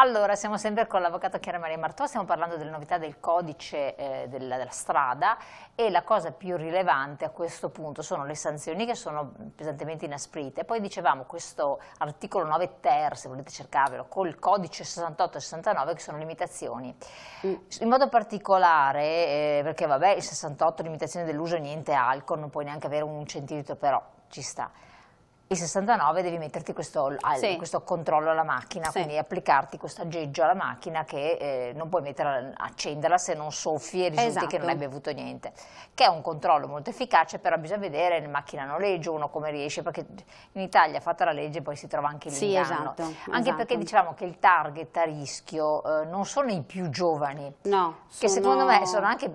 Allora, siamo sempre con l'avvocato Chiara Maria Martò, stiamo parlando delle novità del codice della strada e la cosa più rilevante a questo punto sono le sanzioni che sono pesantemente inasprite. Poi dicevamo questo articolo 9 ter, se volete cercarvelo, col codice 68 e 69 che sono limitazioni. In modo particolare, perché vabbè il 68 limitazione dell'uso niente alcol, non puoi neanche avere un centilitro, però ci sta. Il 69 devi metterti questo controllo alla macchina, quindi applicarti questo aggeggio alla macchina che non puoi accenderla se non soffi e risulti che non hai bevuto niente, che è un controllo molto efficace, però bisogna vedere in macchina a noleggio uno come riesce, perché in Italia fatta la legge poi si trova anche l'inganno, anche perché dicevamo che il target a rischio non sono i più giovani, che secondo me sono anche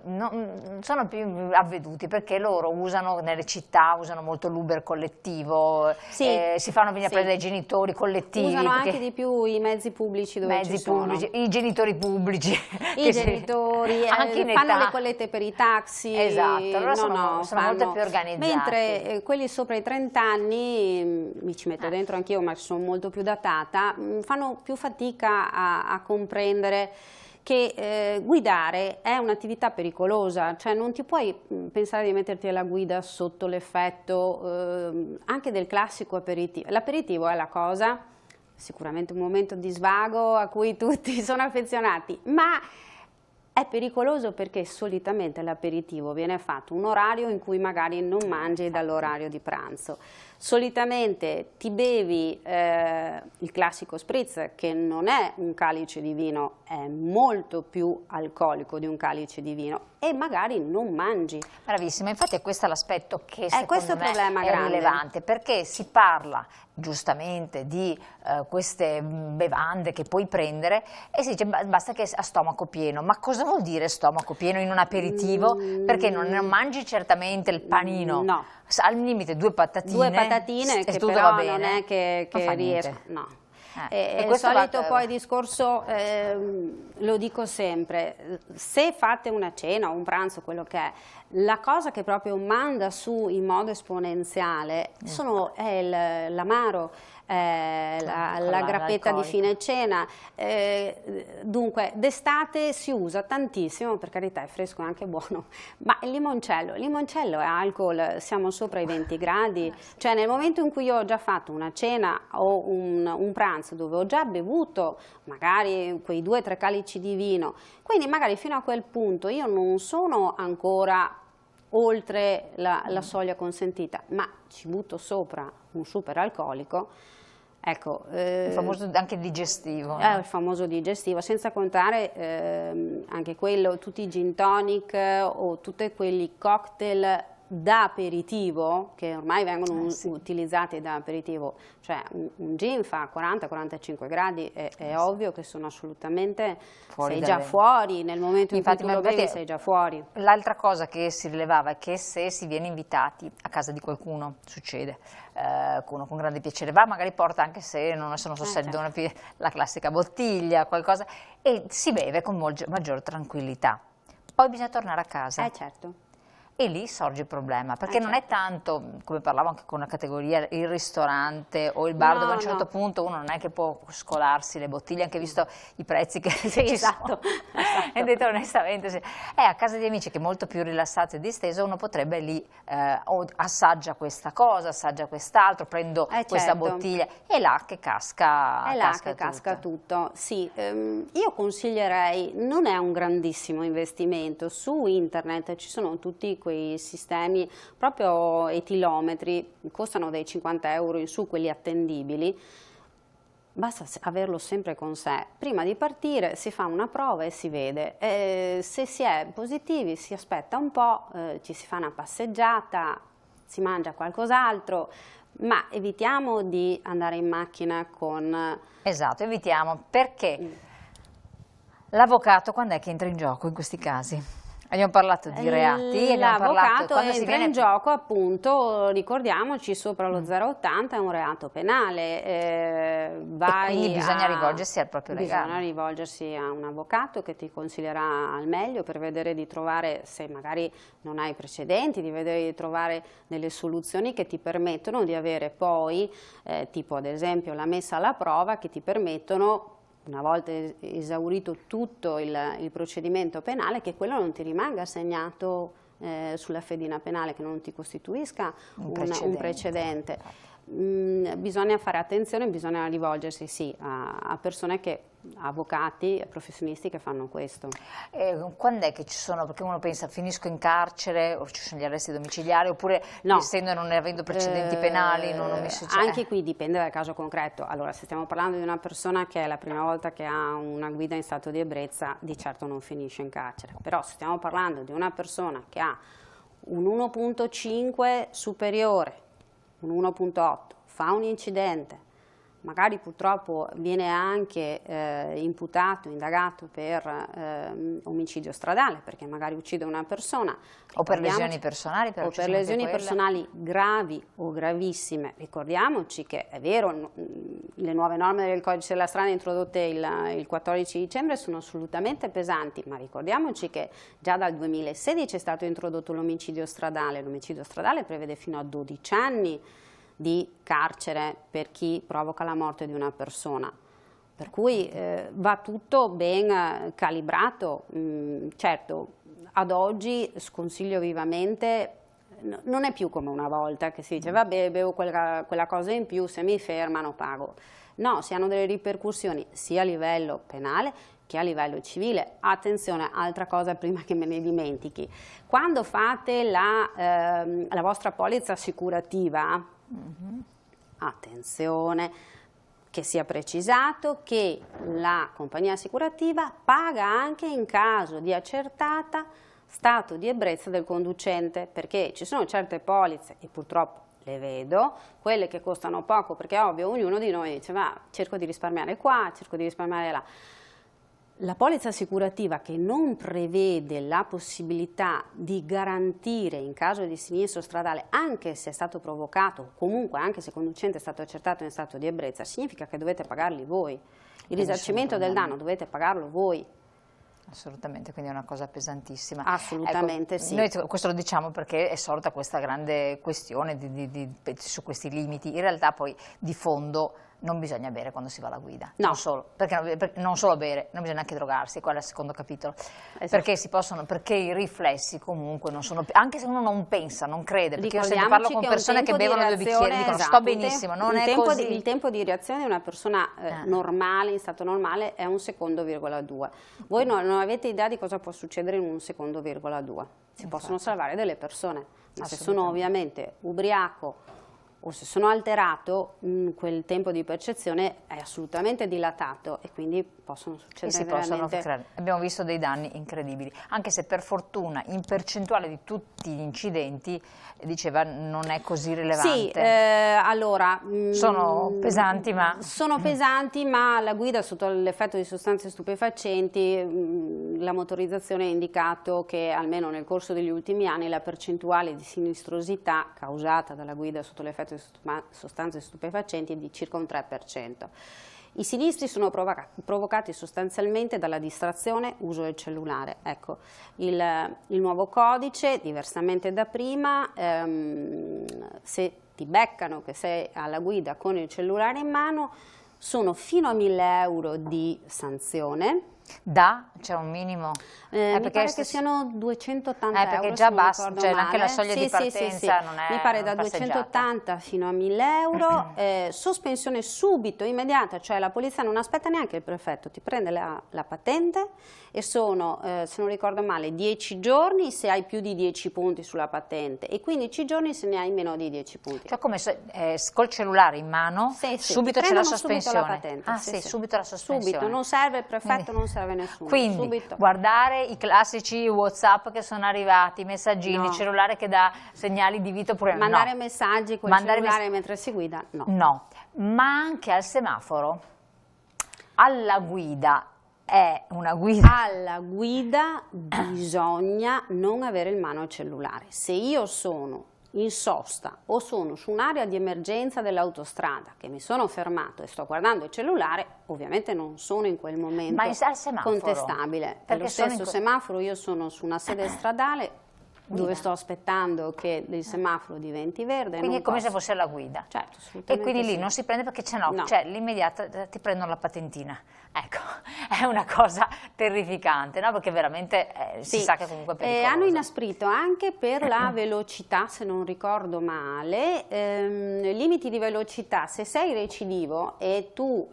sono più avveduti, perché loro usano nelle città, usano molto l'Uber collettivo, si fanno venire a prendere i genitori collettivi. Usano anche di più i mezzi pubblici dove ci sono. I genitori pubblici. I genitori, fanno le collette per i taxi. Esatto, allora sono molto più organizzati. Mentre quelli sopra i 30 anni, mi ci metto dentro anch'io, ma sono molto più datata, fanno più fatica a comprendere che guidare è un'attività pericolosa, cioè non ti puoi pensare di metterti alla guida sotto l'effetto anche del classico aperitivo. L'aperitivo è la cosa, sicuramente un momento di svago a cui tutti sono affezionati, ma è pericoloso perché solitamente l'aperitivo viene fatto un orario in cui magari non mangi dall'orario di pranzo. Solitamente ti bevi il classico spritz, che non è un calice di vino, è molto più alcolico di un calice di vino, e magari non mangi. Bravissima, infatti è questo l'aspetto che secondo me è rilevante, perché si parla giustamente di queste bevande che puoi prendere e si dice basta che a stomaco pieno, ma cosa vuol dire stomaco pieno in un aperitivo? Perché non mangi certamente il panino, al limite due patatine che tutto però va bene. Non è che riesco, e il solito poi discorso, lo dico sempre, se fate una cena o un pranzo, quello che è, la cosa che proprio manda su in modo esponenziale è l'amaro, la grappetta di fine cena. Dunque d'estate si usa tantissimo, per carità è fresco e anche buono, ma il limoncello è alcol, siamo sopra i 20 gradi, cioè nel momento in cui io ho già fatto una cena o un pranzo dove ho già bevuto magari quei 2-3 calici di vino, quindi magari fino a quel punto io non sono ancora oltre la soglia consentita, ma ci butto sopra un super alcolico. Ecco, il famoso anche digestivo. Il famoso digestivo, senza contare anche quello, tutti i gin tonic o tutti quelli cocktail da aperitivo, che ormai vengono utilizzati da aperitivo, cioè un gin fa 40-45 gradi, è ovvio che sono assolutamente, sei già fuori, nel momento in cui tu lo bevi sei già fuori. L'altra cosa che si rilevava è che se si viene invitati a casa di qualcuno, succede, uno con grande piacere va, magari porta anche se non sono la classica bottiglia, qualcosa, e si beve con maggior tranquillità. Poi bisogna tornare a casa. Certo. E lì sorge il problema, perché non è tanto, come parlavo anche con una categoria, il ristorante o il bar, dove a un certo punto uno non è che può scolarsi le bottiglie, anche visto i prezzi che ci sono. E detto onestamente, a casa di amici che è molto più rilassato e disteso, uno potrebbe lì, assaggia questa cosa, assaggia quest'altro, prendo questa bottiglia, è là che casca tutto. Sì, io consiglierei, non è un grandissimo investimento, su internet ci sono tutti quei sistemi proprio etilometri, costano dai 50 euro in su, quelli attendibili, basta averlo sempre con sé. Prima di partire si fa una prova e si vede, se si è positivi si aspetta un po', ci si fa una passeggiata, si mangia qualcos'altro, ma evitiamo di andare in macchina con... Esatto, evitiamo, perché l'avvocato quando è che entra in gioco in questi casi? Abbiamo parlato di reati, l'avvocato entra in gioco, appunto, ricordiamoci, sopra lo 0,80 è un reato penale. E quindi bisogna rivolgersi al proprio legale. Bisogna rivolgersi a un avvocato che ti consiglierà al meglio per vedere di trovare, se magari non hai precedenti, di vedere di trovare delle soluzioni che ti permettono di avere poi, tipo ad esempio la messa alla prova, che ti permettono una volta esaurito tutto il procedimento penale, che quello non ti rimanga segnato sulla fedina penale, che non ti costituisca un precedente. Bisogna fare attenzione, bisogna rivolgersi sì a persone che, avvocati, professionisti che fanno questo. Quando è che ci sono, perché uno pensa finisco in carcere o ci sono gli arresti domiciliari, oppure no, essendo non avendo precedenti penali non mi succede? Anche qui dipende dal caso concreto. Allora, se stiamo parlando di una persona che è la prima volta che ha una guida in stato di ebbrezza, di certo non finisce in carcere, però se stiamo parlando di una persona che ha un 1.5 superiore, un 1.8, fa un incidente, magari purtroppo viene anche imputato, indagato per omicidio stradale, perché magari uccide una persona. O per lesioni personali. O per lesioni personali gravi o gravissime. Ricordiamoci che è vero, le nuove norme del codice della strada introdotte il 14 dicembre sono assolutamente pesanti, ma ricordiamoci che già dal 2016 è stato introdotto l'omicidio stradale. L'omicidio stradale prevede fino a 12 anni di carcere per chi provoca la morte di una persona, per cui va tutto ben calibrato. Certo, ad oggi sconsiglio vivamente, non è più come una volta che si dice vabbè, bevo quella cosa in più, se mi fermano pago. No, si hanno delle ripercussioni sia a livello penale che a livello civile. Attenzione, altra cosa prima che me ne dimentichi, quando fate la vostra polizza assicurativa, attenzione, che sia precisato che la compagnia assicurativa paga anche in caso di accertata stato di ebbrezza del conducente, perché ci sono certe polizze, e purtroppo le vedo, quelle che costano poco, perché è ovvio, ognuno di noi dice ma cerco di risparmiare qua, cerco di risparmiare là. La polizza assicurativa che non prevede la possibilità di garantire in caso di sinistro stradale, anche se è stato provocato, comunque anche se il conducente è stato accertato in stato di ebbrezza, significa che dovete pagarli voi. Il risarcimento del danno dovete pagarlo voi. Assolutamente, quindi è una cosa pesantissima. Assolutamente, ecco, sì. Noi questo lo diciamo perché è sorta questa grande questione su questi limiti. In realtà poi di fondo non bisogna bere quando si va alla guida, no. non solo, perché non solo bere, non bisogna neanche drogarsi, quello è il secondo capitolo, esatto. perché i riflessi comunque non sono, anche se uno non pensa, non crede, perché io sempre parlo con persone che bevono 2 bicchieri, dicono esatto, sto benissimo, non è così. Il tempo di reazione di una persona normale, in stato normale, è 1,2 secondi. Voi non avete idea di cosa può succedere in 1,2 secondi, si possono salvare delle persone, ma se sono ovviamente ubriaco o se sono alterato, quel tempo di percezione è assolutamente dilatato e quindi possono succedere veramente... Abbiamo visto dei danni incredibili, anche se per fortuna in percentuale di tutti gli incidenti, diceva, non è così rilevante. Sì, allora... sono pesanti, ma... Sono pesanti, ma la guida sotto l'effetto di sostanze stupefacenti, la motorizzazione ha indicato che almeno nel corso degli ultimi anni la percentuale di sinistrosità causata dalla guida sotto l'effetto di sostanze stupefacenti è di circa un 3%. I sinistri sono provocati sostanzialmente dalla distrazione, uso del cellulare. Ecco, il nuovo codice, diversamente da prima, se ti beccano che sei alla guida con il cellulare in mano, sono fino a 1.000 euro di sanzione. C'è un minimo? Mi pare che siano 280 euro, perché già basta, cioè anche la soglia di partenza non è mi pare da 280 fino a 1.000 euro, sospensione subito, immediata, cioè la polizia non aspetta neanche il prefetto, ti prende la patente e sono, se non ricordo male, 10 giorni se hai più di 10 punti sulla patente e 15 giorni se ne hai meno di 10 punti. Cioè come col cellulare in mano, subito c'è la sospensione? Subito la patente. Subito la sospensione. Subito, non serve il prefetto, non serve nessuno. Quindi subito. Guardare i classici WhatsApp che sono arrivati, messaggini, il cellulare che dà segnali di vita oppure mandare messaggi con il cellulare mentre si guida, no, ma anche al semaforo, alla guida. È una guida. Alla guida bisogna non avere in mano il cellulare. Se io sono in sosta o sono su un'area di emergenza dell'autostrada che mi sono fermato e sto guardando il cellulare, ovviamente non sono in quel momento al semaforo, contestabile. Per lo stesso semaforo io sono su una sede stradale, dove sto aspettando che il semaforo diventi verde. Quindi non è come posso. se fosse la guida. Certo, E assolutamente quindi lì sì. non si prende perché No. c'è l'immediata, ti prendono la patentina. Ecco, è una cosa terrificante, no? Perché veramente si Sì. sa che comunque è pericoloso. Hanno inasprito anche per la velocità, se non ricordo male, limiti di velocità. Se sei recidivo e tu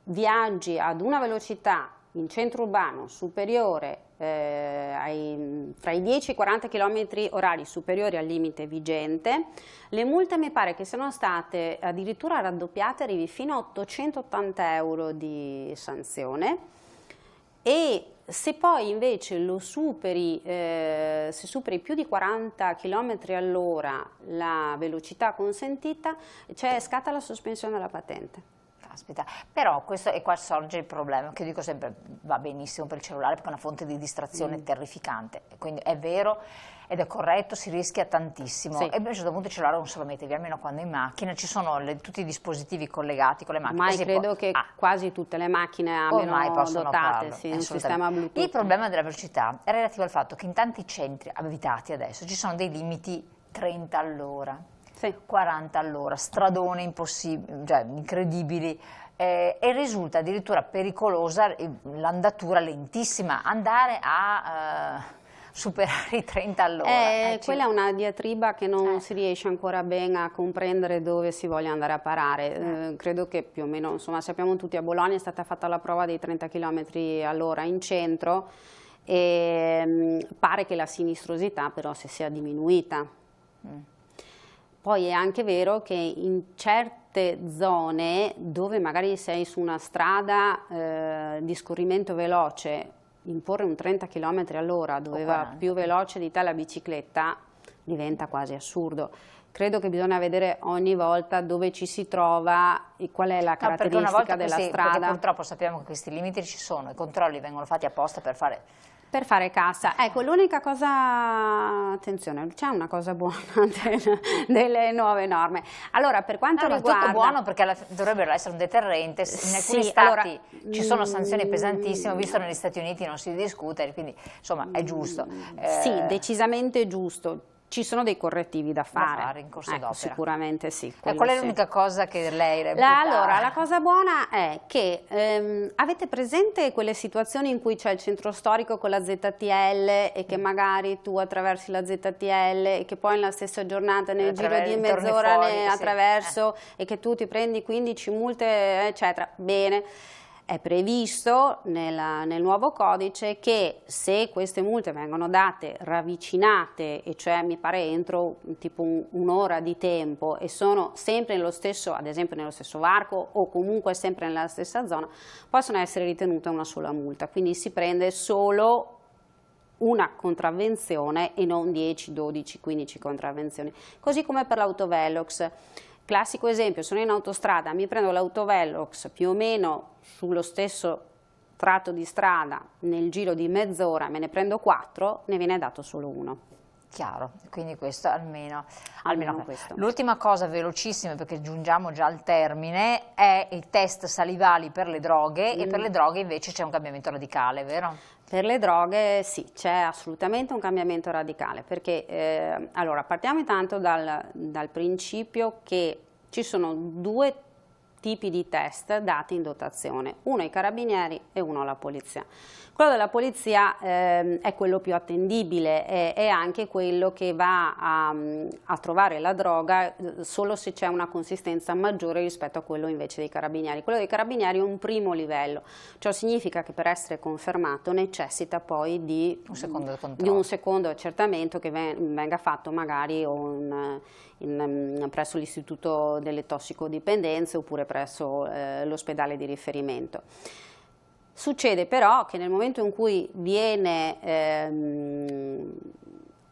viaggi ad una velocità in centro urbano superiore fra i 10 e i 40 km orari superiori al limite vigente, le multe mi pare che siano state addirittura raddoppiate, arrivi fino a 880 euro di sanzione. E se poi invece lo superi, se superi più di 40 km all'ora la velocità consentita, scatta la sospensione della patente. Caspita, però questo, e qua sorge il problema, che io dico sempre va benissimo per il cellulare perché è una fonte di distrazione terrificante, quindi è vero ed è corretto, si rischia tantissimo, Sì. e a un certo punto il cellulare non se lo mette via, almeno quando in macchina ci sono tutti i dispositivi collegati con le macchine. Ormai credo che quasi tutte le macchine ormai abbiano possono dotate farlo, un sistema assolutamente. Bluetooth. Il problema della velocità è relativo al fatto che in tanti centri abitati adesso ci sono dei limiti 30 all'ora. Sì. 40 all'ora, stradone impossibili, cioè incredibili, e risulta addirittura pericolosa l'andatura lentissima, andare a superare i 30 all'ora. Quella è una diatriba che non si riesce ancora ben a comprendere dove si voglia andare a parare. Credo che più o meno, insomma, sappiamo tutti, a Bologna è stata fatta la prova dei 30 km all'ora in centro e pare che la sinistrosità però si sia diminuita. Poi è anche vero che in certe zone dove magari sei su una strada di scorrimento veloce, imporre un 30 km all'ora dove va più veloce di te la bicicletta diventa quasi assurdo. Credo che bisogna vedere ogni volta dove ci si trova e qual è la caratteristica della strada. Perché purtroppo sappiamo che questi limiti ci sono, i controlli vengono fatti apposta per fare cassa. Ecco, l'unica cosa, attenzione, c'è una cosa buona delle nuove norme. Allora, per quanto riguarda... tutto buono perché dovrebbero essere un deterrente, in alcuni stati ci sono sanzioni pesantissime, visto negli Stati Uniti non si discute, quindi insomma è giusto. Sì, decisamente giusto. Ci sono dei correttivi da fare in corso d'opera. Sicuramente sì. Qual è l'unica cosa che lei reputa? Allora, la cosa buona è che avete presente quelle situazioni in cui c'è il centro storico con la ZTL e che magari tu attraversi la ZTL e che poi nella stessa giornata nel giro di mezz'ora ne attraverso e che tu ti prendi 15 multe, eccetera. Bene. È previsto nel nuovo codice che se queste multe vengono date ravvicinate, e cioè mi pare entro tipo un'ora di tempo e sono sempre nello stesso, ad esempio nello stesso varco o comunque sempre nella stessa zona, possono essere ritenute una sola multa, quindi si prende solo una contravvenzione e non 10, 12, 15 contravvenzioni, così come per l'autovelox. Classico esempio, sono in autostrada, mi prendo l'autovelox più o meno sullo stesso tratto di strada nel giro di mezz'ora, me ne prendo 4, ne viene dato solo uno. Chiaro, quindi questo almeno questo. L'ultima cosa velocissima, perché giungiamo già al termine, è i test salivali per le droghe e per le droghe invece c'è un cambiamento radicale, vero? Per le droghe sì, c'è assolutamente un cambiamento radicale, perché allora partiamo intanto dal principio che ci sono due tipi di test dati in dotazione, uno ai carabinieri e uno alla polizia. Quello della polizia è quello più attendibile, è anche quello che va a trovare la droga solo se c'è una consistenza maggiore rispetto a quello invece dei carabinieri. Quello dei carabinieri è un primo livello, ciò significa che per essere confermato necessita poi di un secondo accertamento che venga fatto magari presso l'istituto delle tossicodipendenze oppure presso l'ospedale di riferimento. Succede però che nel momento in cui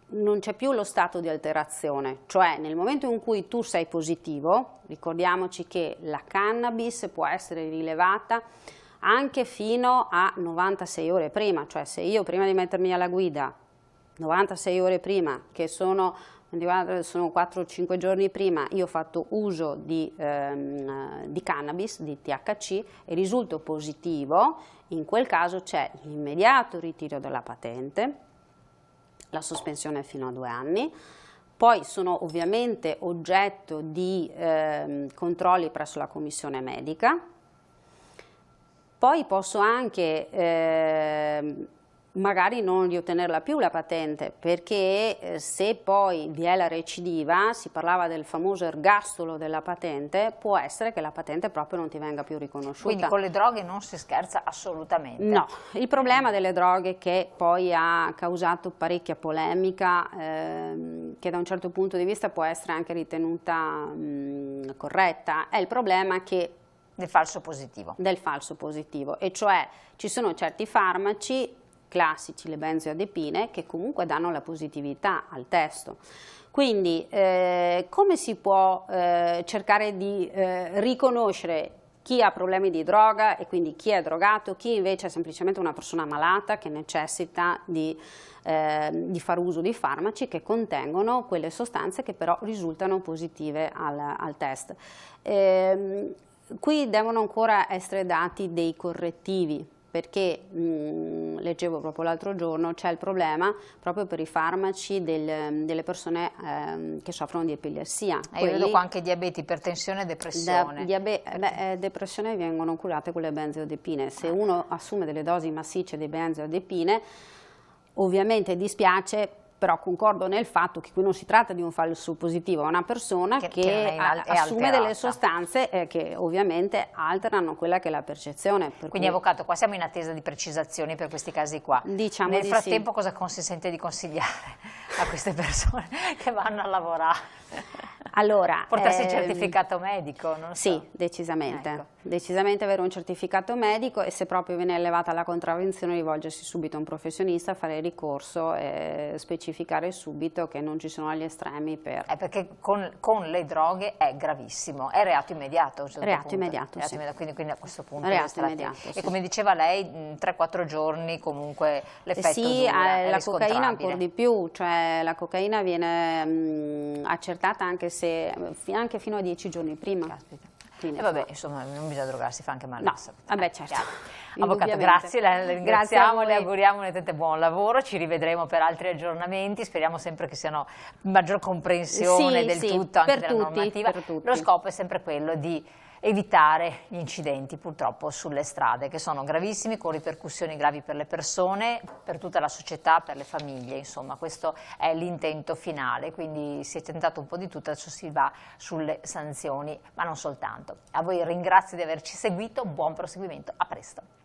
non c'è più lo stato di alterazione, cioè nel momento in cui tu sei positivo, ricordiamoci che la cannabis può essere rilevata anche fino a 96 ore prima, cioè se io prima di mettermi alla guida, 96 ore prima, che sono 4 o 5 giorni prima, io ho fatto uso di cannabis, di THC e risulto positivo, in quel caso c'è l'immediato ritiro della patente, la sospensione fino a 2 anni. Poi sono ovviamente oggetto di controlli presso la commissione medica. Poi posso anche magari non riottenerla più la patente, perché se poi vi è la recidiva, si parlava del famoso ergastolo della patente, può essere che la patente proprio non ti venga più riconosciuta. Quindi con le droghe non si scherza assolutamente. No, il problema delle droghe, che poi ha causato parecchia polemica, che da un certo punto di vista può essere anche ritenuta corretta, è il problema che del falso positivo. Del falso positivo, e cioè ci sono certi farmaci classici, le benzodiazepine, che comunque danno la positività al testo. Quindi come si può cercare di riconoscere chi ha problemi di droga e quindi chi è drogato, chi invece è semplicemente una persona malata che necessita di far uso di farmaci che contengono quelle sostanze che però risultano positive al test. Qui devono ancora essere dati dei correttivi, perché leggevo proprio l'altro giorno, c'è il problema proprio per i farmaci delle persone che soffrono di epilessia. Io vedo qua anche diabete, ipertensione e depressione. Depressione vengono curate con le benzodiazepine. Se uno assume delle dosi massicce di benzodiazepine, ovviamente dispiace, però concordo nel fatto che qui non si tratta di un falso positivo, è una persona che assume delle sostanze che ovviamente alterano quella che è la percezione. Quindi avvocato, qua siamo in attesa di precisazioni per questi casi qua. Diciamo nel di frattempo sì. Cosa si sente di consigliare a queste persone che vanno a lavorare? Allora, portarsi il certificato medico? Non so. Sì, decisamente. Ecco. Decisamente avere un certificato medico, e se proprio viene elevata la contravvenzione rivolgersi subito a un professionista, fare ricorso e specificare subito che non ci sono agli estremi per... perché con le droghe è gravissimo, è reato immediato. Reato immediato, sì. Quindi a questo punto... Reato immediato, sì. E come diceva lei, 3-4 giorni comunque l'effetto sì, dura, la cocaina ancora di più, cioè la cocaina viene accertata anche fino a 10 giorni prima. Caspita. E vabbè, insomma, non bisogna drogarsi, fa anche male alla salute. Vabbè, certo. Avvocato, grazie, le ringraziamo, le auguriamo un buon lavoro, ci rivedremo per altri aggiornamenti, speriamo sempre che siano maggior comprensione del tutto, anche della normativa. Lo scopo è sempre quello di evitare gli incidenti purtroppo sulle strade, che sono gravissimi, con ripercussioni gravi per le persone, per tutta la società, per le famiglie, insomma questo è l'intento finale, quindi si è tentato un po' di tutto, adesso si va sulle sanzioni, ma non soltanto. A voi ringrazio di averci seguito, buon proseguimento, a presto.